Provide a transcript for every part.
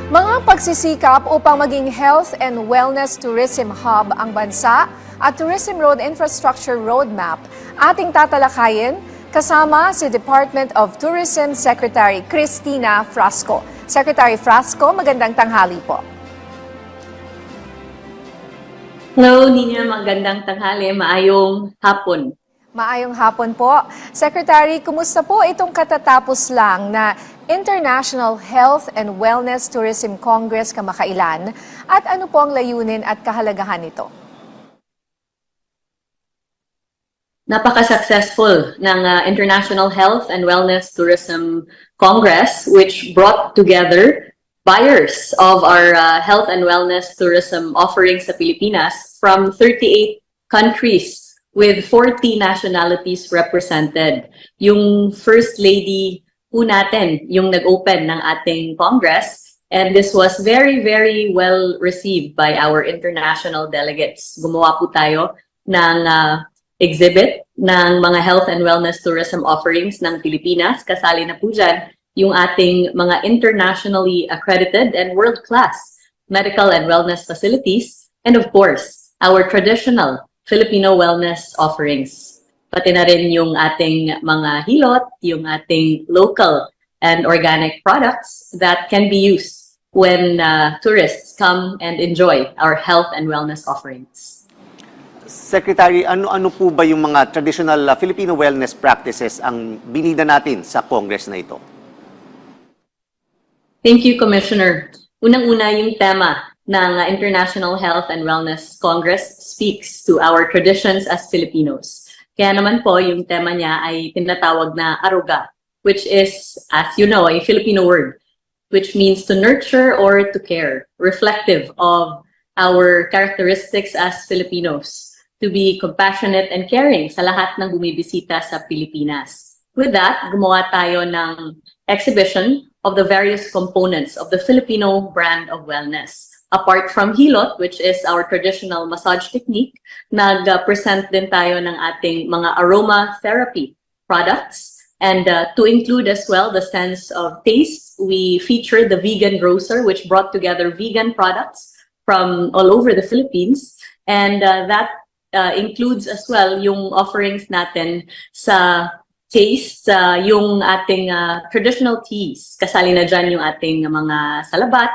Mga pagsisikap upang maging health and wellness tourism hub ang bansa at Tourism Road Infrastructure Roadmap ating tatalakayin kasama si Department of Tourism Secretary Cristina Frasco. Secretary Frasco, magandang tanghali po. Hello, Nina. Magandang tanghali. Maayong hapon. Maayong hapon po. Secretary, kumusta po itong katatapos lang na International Health and Wellness Tourism Congress kamakailan at ano po ang layunin at kahalagahan nito? Napaka-successful ng International Health and Wellness Tourism Congress, which brought together buyers of our health and wellness tourism offerings sa Pilipinas from 38 countries with 40 nationalities represented. Yung First Lady po natin, yung nag-open ng ating Congress, and this was very, very well received by our international delegates. Gumawa po tayo ng exhibit ng mga health and wellness tourism offerings ng Pilipinas. Kasali na po dyan yung ating mga internationally accredited and world-class medical and wellness facilities, and of course, our traditional Filipino wellness offerings. Pati na rin yung ating mga hilot, yung ating local and organic products that can be used when tourists come and enjoy our health and wellness offerings. Secretary, ano po ba yung mga traditional Filipino wellness practices ang binida natin sa Congress na ito? Thank you, Commissioner. Unang-una yung tema ng International Health and Wellness Congress speaks to our traditions as Filipinos. Kaya naman po, yung tema niya ay tinatawag na aruga, which is, as you know, a Filipino word, which means to nurture or to care, reflective of our characteristics as Filipinos, to be compassionate and caring sa lahat ng bumibisita sa Pilipinas. With that, gumawa tayo ng exhibition of the various components of the Filipino brand of wellness. Apart from hilot, which is our traditional massage technique, nag-present din tayo ng ating mga aromatherapy products. And to include as well the sense of taste, we featured the vegan grocer, which brought together vegan products from all over the Philippines. And that includes as well yung offerings natin sa taste, yung ating traditional teas. Kasali na dyan yung ating mga salabat,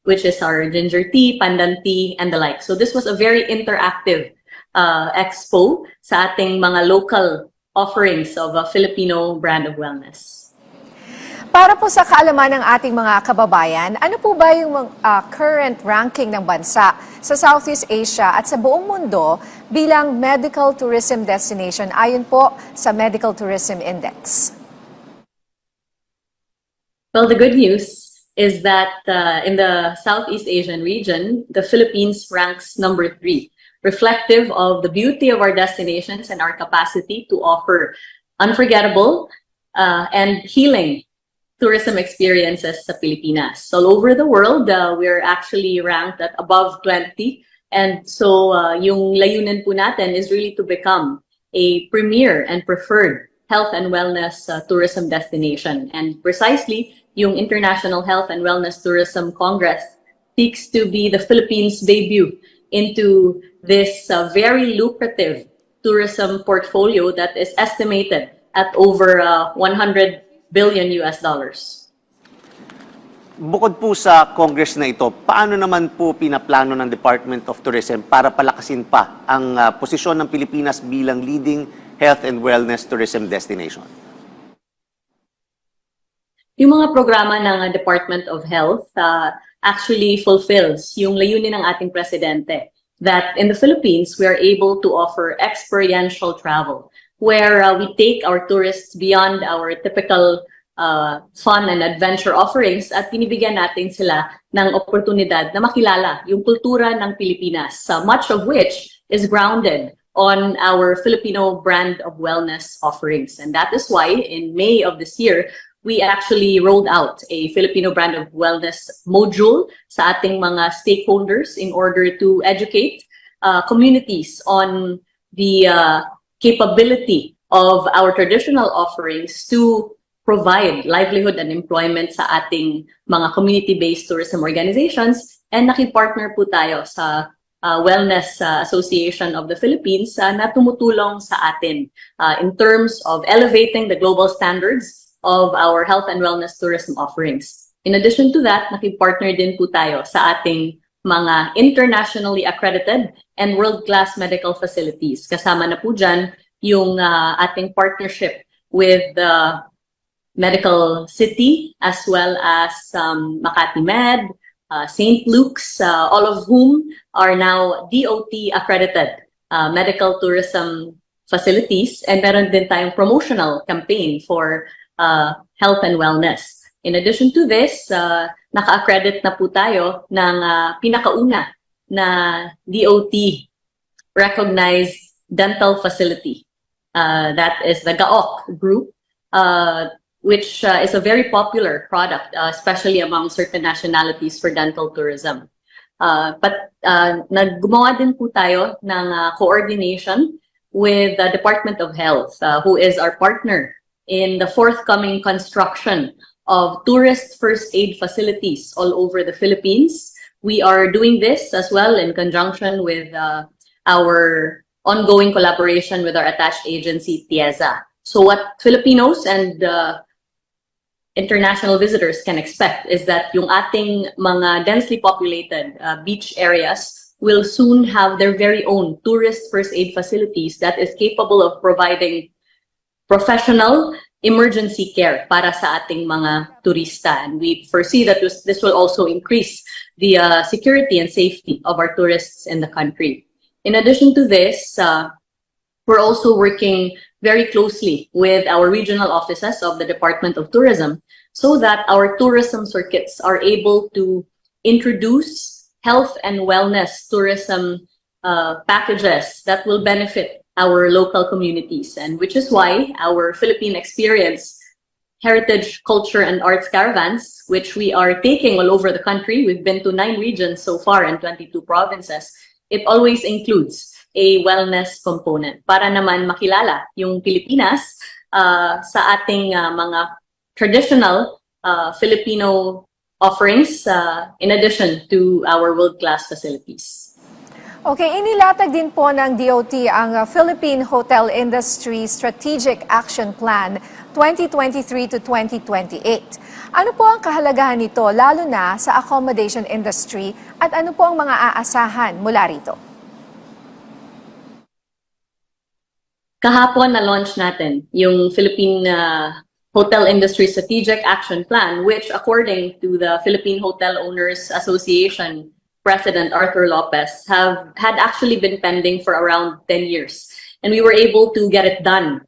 which is our ginger tea, pandan tea, and the like. So this was a very interactive expo sa ating mga local offerings of a Filipino brand of wellness. Para po sa kaalaman ng ating mga kababayan, ano po ba yung current ranking ng bansa sa Southeast Asia at sa buong mundo bilang medical tourism destination ayon po sa Medical Tourism Index? Well, the good news is that in the Southeast Asian region, the Philippines ranks number 3, reflective of the beauty of our destinations and our capacity to offer unforgettable and healing tourism experiences sa Pilipinas. All over the world, we're actually ranked at above 20. And so yung layunin po natin is really to become a premier and preferred health and wellness tourism destination. And precisely, yung International Health and Wellness Tourism Congress seeks to be the Philippines' debut into this very lucrative tourism portfolio that is estimated at over $100 billion. Bukod po sa Congress na ito, paano naman po pinaplano ng Department of Tourism para palakasin pa ang posisyon ng Pilipinas bilang leading health and wellness tourism destination? Yung mga programa ng Department of Health actually fulfills yung layunin ng ating presidente that in the Philippines, we are able to offer experiential travel where we take our tourists beyond our typical fun and adventure offerings at binibigyan natin sila ng oportunidad na makilala yung kultura ng Pilipinas, much of which is grounded on our Filipino brand of wellness offerings. And that is why in May of this year, we actually rolled out a Filipino brand of wellness module sa ating mga stakeholders in order to educate communities on the capability of our traditional offerings to provide livelihood and employment sa ating mga community-based tourism organizations, and nakipartner po tayo sa Wellness Association of the Philippines na tumutulong sa atin in terms of elevating the global standards of our health and wellness tourism offerings. In addition to that, nakipartner din po tayo sa ating mga internationally accredited and world-class medical facilities. Kasama na po dyan yung ating partnership with the Medical City as well as Makati Med, St. Luke's, all of whom are now DOT accredited medical tourism facilities, and meron din tayong promotional campaign for health and wellness. In addition to this, naka-accredit na po tayo ng pinakauna na DOT recognized dental facility. That is the GAOC group, which is a very popular product, especially among certain nationalities for dental tourism. But naggumawa din po tayo ng coordination with the Department of Health, who is our partner in the forthcoming construction of tourist first aid facilities all over the Philippines. We are doing this as well in conjunction with our ongoing collaboration with our attached agency, TIEZA. So what Filipinos and international visitors can expect is that yung ating mga densely populated beach areas will soon have their very own tourist first aid facilities that is capable of providing professional emergency care para sa ating mga turista. And we foresee that this will also increase the security and safety of our tourists in the country. In addition to this, we're also working very closely with our regional offices of the Department of Tourism so that our tourism circuits are able to introduce health and wellness tourism packages that will benefit our local communities, and which is why our Philippine Experience Heritage, Culture, and Arts Caravans, which we are taking all over the country, we've been to 9 regions so far and 22 provinces, it always includes a wellness component para naman makilala yung Pilipinas sa ating mga traditional Filipino offerings in addition to our world-class facilities. Okay, inilatag din po ng DOT ang Philippine Hotel Industry Strategic Action Plan 2023 to 2028. Ano po ang kahalagahan nito lalo na sa accommodation industry at ano po ang mga aasahan mula rito? Kahapon na-launch natin yung Philippine Hotel Industry Strategic Action Plan, which according to the Philippine Hotel Owners Association President Arthur Lopez had actually been pending for around 10 years. And we were able to get it done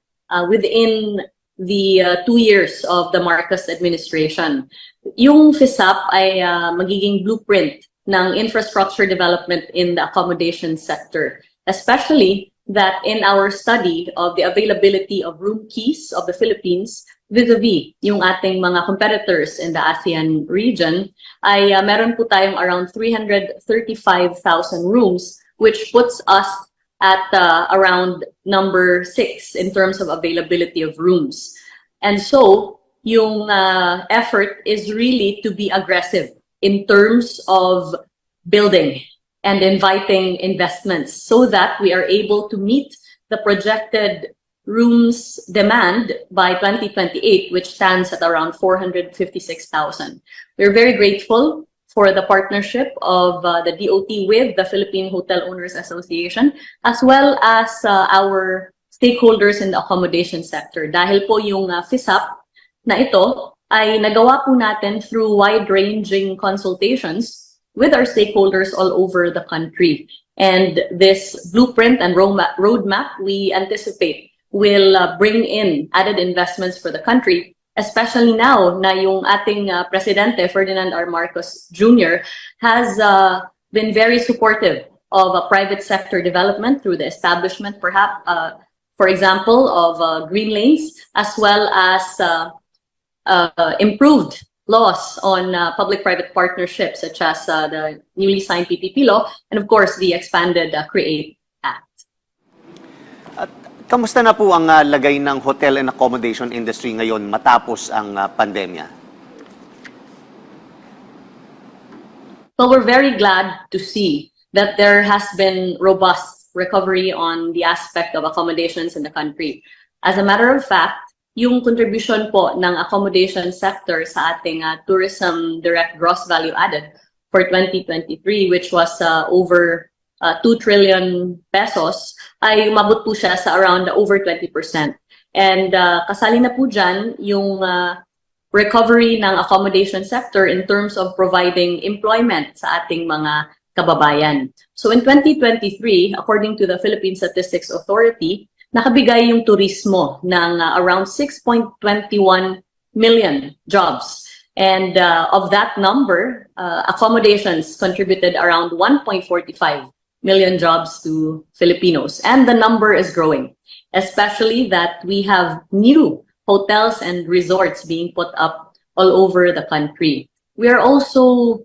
within the 2 years of the Marcos administration. Yung FISAP ay magiging blueprint ng infrastructure development in the accommodation sector, especially that in our study of the availability of room keys of the Philippines vis-a-vis yung ating mga competitors in the ASEAN region, ay meron po tayong around 335,000 rooms, which puts us at around number 6 in terms of availability of rooms. And so, yung effort is really to be aggressive in terms of building and inviting investments so that we are able to meet the projected rooms demand by 2028, which stands at around 456,000. We're very grateful for the partnership of the DOT with the Philippine Hotel Owners Association, as well as our stakeholders in the accommodation sector. Dahil po yung FISAP na ito ay nagawa po natin through wide-ranging consultations with our stakeholders all over the country. And this blueprint and roadmap we anticipate will bring in added investments for the country, especially now na yung ating Presidente, Ferdinand R. Marcos Jr., has been very supportive of private sector development through the establishment, perhaps, for example, of green lanes, as well as improved laws on public-private partnerships, such as the newly signed PPP law, and of course, the expanded CREATE Act. Kamusta na po ang lagay ng hotel and accommodation industry ngayon matapos ang pandemya? Well, we're very glad to see that there has been robust recovery on the aspect of accommodations in the country. As a matter of fact, yung contribution po ng accommodation sector sa ating tourism direct gross value added for 2023, which was over 2 trillion pesos, ay umabot po siya sa around over 20%. And kasali na po dyan yung recovery ng accommodation sector in terms of providing employment sa ating mga kababayan. So in 2023, according to the Philippine Statistics Authority, nakabigay yung turismo ng around 6.21 million jobs. And of that number, accommodations contributed around 1.45 million jobs to Filipinos. And the number is growing, especially that we have new hotels and resorts being put up all over the country. We are also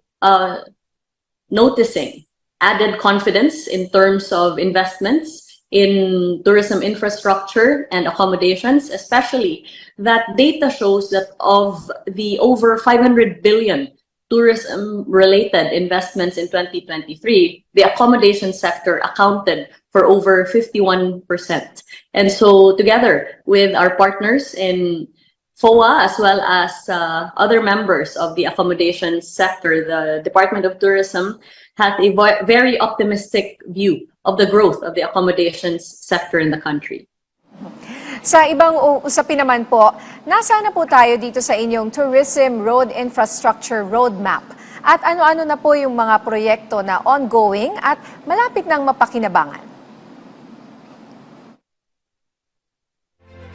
noticing added confidence in terms of investments in tourism infrastructure and accommodations, especially that data shows that of the over 500 billion tourism-related investments in 2023, the accommodation sector accounted for over 51%. And so together with our partners in FOA as well as other members of the accommodation sector, the Department of Tourism has a very optimistic view of the growth of the accommodations sector in the country. Sa ibang usapin naman po, nasaan na po tayo dito sa inyong Tourism Road Infrastructure Roadmap? At ano-ano na po yung mga proyekto na ongoing at malapit nang mapakinabangan?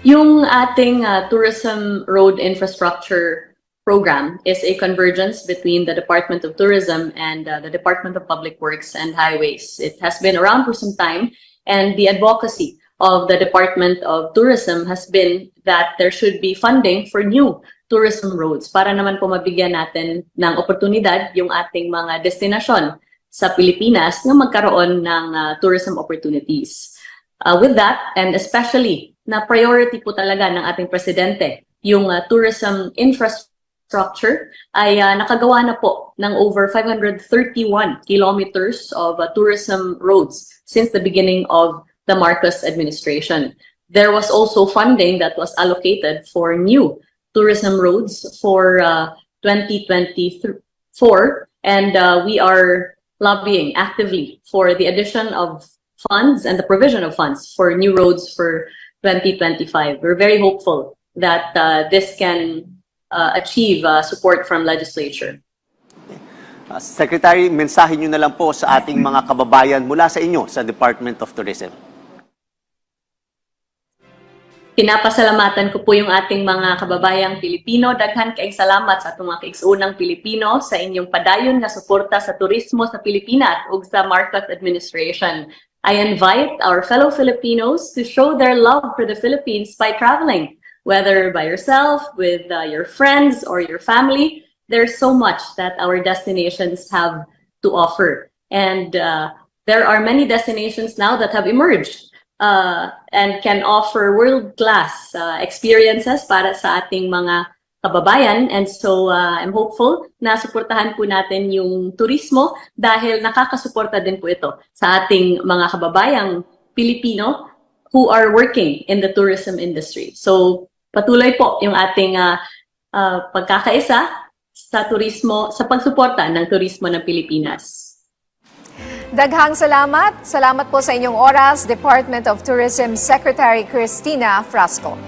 Yung ating Tourism Road Infrastructure Program is a convergence between the Department of Tourism and the Department of Public Works and Highways. It has been around for some time, and the advocacy of the Department of Tourism has been that there should be funding for new tourism roads para naman po mabigyan natin ng oportunidad yung ating mga destinasyon sa Pilipinas na magkaroon ng tourism opportunities. With that, and especially na priority po talaga ng ating presidente, yung tourism infrastructure ay nakagawa na po ng over 531 kilometers of tourism roads since the beginning of the Marcos administration. There was also funding that was allocated for new tourism roads for 2024, and we are lobbying actively for the addition of funds and the provision of funds for new roads for 2025. We're very hopeful that this can achieve support from legislature. Secretary, mensahe nyo na lang po sa ating mga kababayan mula sa inyo sa Department of Tourism. Pinapasalamatan ko po yung ating mga kababayang Pilipino. Daghan kaayong salamat sa atong mga kaigsuunang Pilipino sa inyong padayon nga suporta sa turismo sa Pilipinas ug sa Marcos administration. I invite our fellow Filipinos to show their love for the Philippines by traveling, whether by yourself, with your friends, or your family. There's so much that our destinations have to offer. And there are many destinations now that have emerged and can offer world-class experiences para sa ating mga kababayan. And so I'm hopeful na suportahan po natin yung turismo dahil nakakasuporta din po ito sa ating mga kababayang Pilipino who are working in the tourism industry. So patuloy po yung ating pagkakaisa sa turismo, sa pagsuporta ng turismo ng Pilipinas. Daghang salamat. Salamat po sa inyong oras, Department of Tourism Secretary Cristina Frasco.